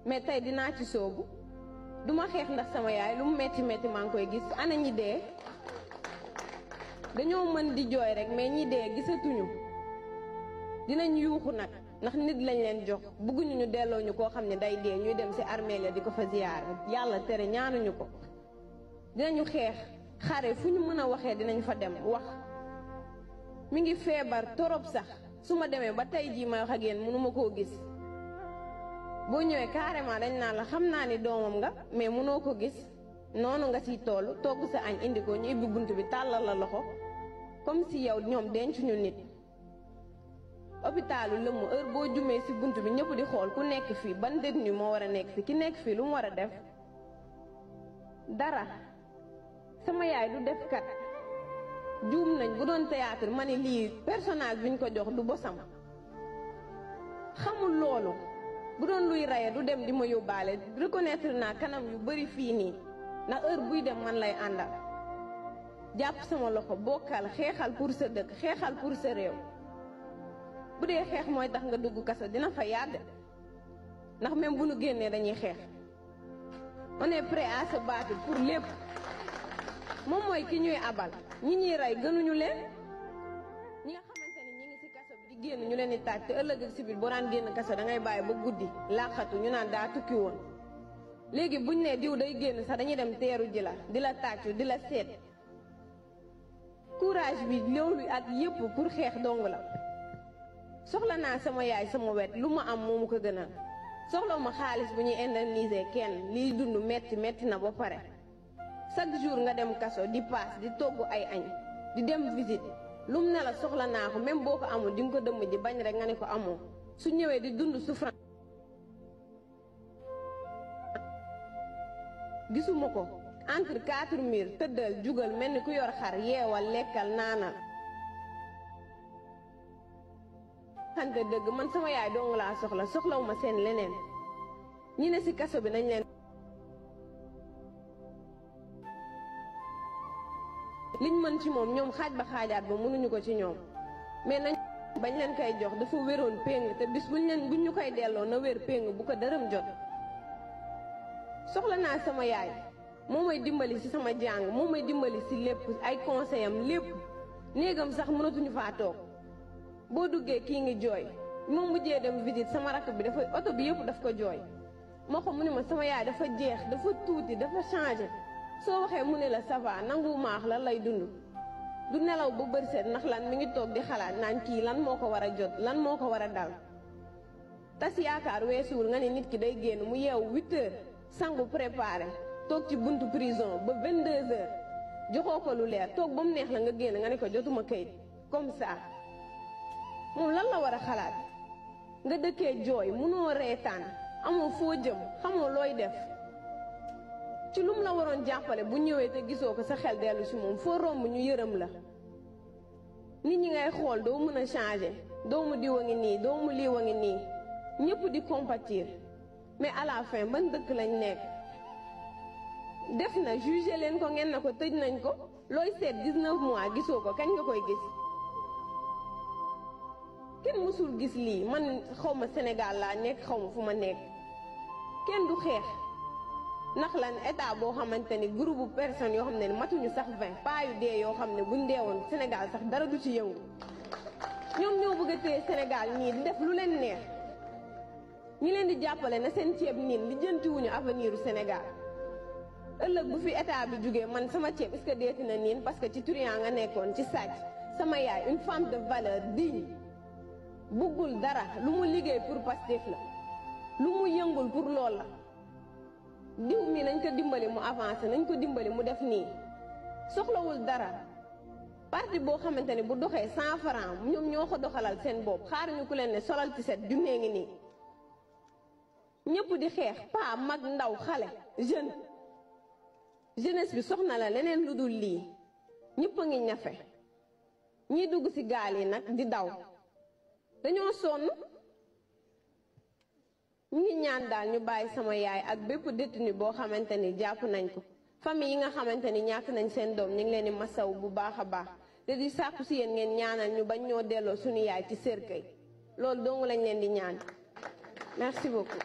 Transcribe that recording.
mais tey dinaa ci soobu duma xeex ndax sama yaay lu mu metti metti maa ngi koy gis. ana ñi dee dañoo mën di jooy rek mais ñi dee gisatuñu dinañ yuuxu nag ndax nit lañ leen jox bëgguñu ñu delloo ñu koo xam ne day dee ñuy dem ci armeel ya di ko fa ziyaar yàlla tere ñaanuñu ko. dinañu xeex xare fu ñu mën a waxee dinañ fa dem wax. mi ngi feebar torop sax su ma demee ba tey jii may wax ak yéen mënuma koo gis boo ñëwee carrément dañ naan la xam naa ni doomam nga mais mënoo ko gis noonu nga siy toll togg sa añ indi ko ñu ibbi bunt bi tàllal la loxo comme si yow ñoom dencuñu nit. hôpitalu lëmm heure boo jumee si bunt bi ñëpp di xool ku nekk fii ban détenu moo war a nekk fi ki nekk fii lu mu war a def dara. sama yaay du def kat juum nañ bu doon théâtre ma ni lii personnage bi ñu ko jox du bosam xamul loolu bu doon luy raye du dem di ma yóbbaale reconnaître naa kanam yu bari fii nii ndax heure buy dem man lay àndal jàpp sama loxo bokkal xeexal pour sa dëkk xeexal pour sa réew. bu dee xeex mooy tax nga dugg kaso dina fa yàgg ndax même bu nu génnee dañuy xeex on est prêt à se battre pour lépp. moom mooy ki ñuy abal ñi ñuy rey gënuñu leen ñi nga xamante ni ñi ngi ci kaso bi di génn ñu leen di taaj te ëllëg ak si biir boo daan génn kaso dangay bàyyi ba guddi làqatu ñu naan daa tukki woon. léegi buñ nee diw day génn sax dañuy dem teeru ji la di la tàccu di la seet. courage bi loolu ak yépp pour xeex dong la. soxla naa sama yaay sama wet lu ma am moomu ko gënal soxlawu ma xaalis bu ñuy indemniser kenn liy dund metti na ba pare. chaque jour nga dem kaso di paas di togg ay añ di dem visite lu mu ne la soxla naa ko même boo ko amul di nga ko dëmm ji bañ rek nga ne ko amoo su ñëwee di dund souffrance. gisuma ko entre 4 murs tëddal jugal mel ni ku yor xar yeewal lekkal naanal. xante dëgg man sama yaay dong laa soxlawu ma seen leneen ñi ne ci kaso bi nañ leen. liñ mën ci moom ñoom xaaj ba xaajaat ba mënuñu ko ci ñoom mais nañ bañ leen koy jox dafa wéroon péng te bis buñ ñu koy delloo na wér péng bu ko dërëm jot. soxla naa sama yaay moo may dimbali ci sama jàng moo may dimbali ci lépp ay conseil am lépp néegam sax mënatuñu faa toog boo duggee kii ngi jooy moom mujjee dem visite sama rakk bi dafa oto bi yëpp daf ko jooy moo ko mu ne ma sama yaay dafa jeex dafa tuuti dafa changé. soo waxee mu ne la ça va nangu maax lan lay dund du nelaw ba bër seet ndax lan mi ngi toog di xalaat naan kii lan moo ko war a jot lan moo ko war a dal. tas yaakaar weesuwul nga ne nit ki day génn mu yeewu 8 heures sangu préparé toog ci buntu prison ba 22 heures joxoo ko lu leer toog ba mu neex la nga génn nga ne ko jotuma kayit comme ça moom lan la war a xalaat nga dëkkee jooy munoo reetaan amoo foo jëm xamoo looy def. ci lum la waroon jàppale bu ñëwee te gisoo ko sa xel dellu ci moom foo romb ñu yërëm la nit ñi ngay xool doo mën a changer doomu diw a ngi nii doomu liiw a ngi nii ñëpp di compatir mais à la fin ban dëkk lañ nekk. def na jugé leen ko ngeen na ko tëj nañ ko looy seet 19 mois gisoo ko kañ nga koy gis. kenn mësul gis lii man xaw ma Sénégal laa nekk xaw ma fu ma nekk kenn du xeex. ndax lan état boo xamante ni groupe personnes yoo xam ne matuñu sax 20 pas yu dee yoo xam ne buñ deewoon Sénégal sax dara du ci yëngu ñoom ñoo bëgg a téye Sénégal ñii di def lu leen neex ñi leen di jàppale na seen ceeb niin li jëntiwuñu avenir u Sénégal ëllëg bu fi état bi jugee man sama ceeb est-ce que deeti na niin parce que ci truand nga nekkoon ci sàcc sama yaay une femme de valeur digne buggul dara lu mu liggéey pour Pastef la lu mu yëngul pour lool la. diw mi nañ ko dimbali mu avancé nañ ko dimbali mu def nii soxlawul dara parti boo xamante ni bu doxee 100 francs ñoom ñoo ko doxalal seen bopp xaaruñu ku leen ne solal ci set junnee ngi nii ñëpp di xeex pa mag ndaw xale jeunesse bi soxna la leneen lu dul lii ñëpp a ngi ñafe ñiy dugg ci gaal yi nag di daw dañoo sonn. ñu ngi ñaan daal ñu bàyyi sama yaay ak bépp détenu boo xamante ni jàpp nañ ko famille yi nga xamante ni ñàkk nañ seen doom ñu ngi leen di masaw bu baax a baax te di sàkku si yéen ngeen ñaanal ñu bañ ñoo delloo suñu yaay ci cercueil loolu dong lañ leen di ñaan merci beaucoup.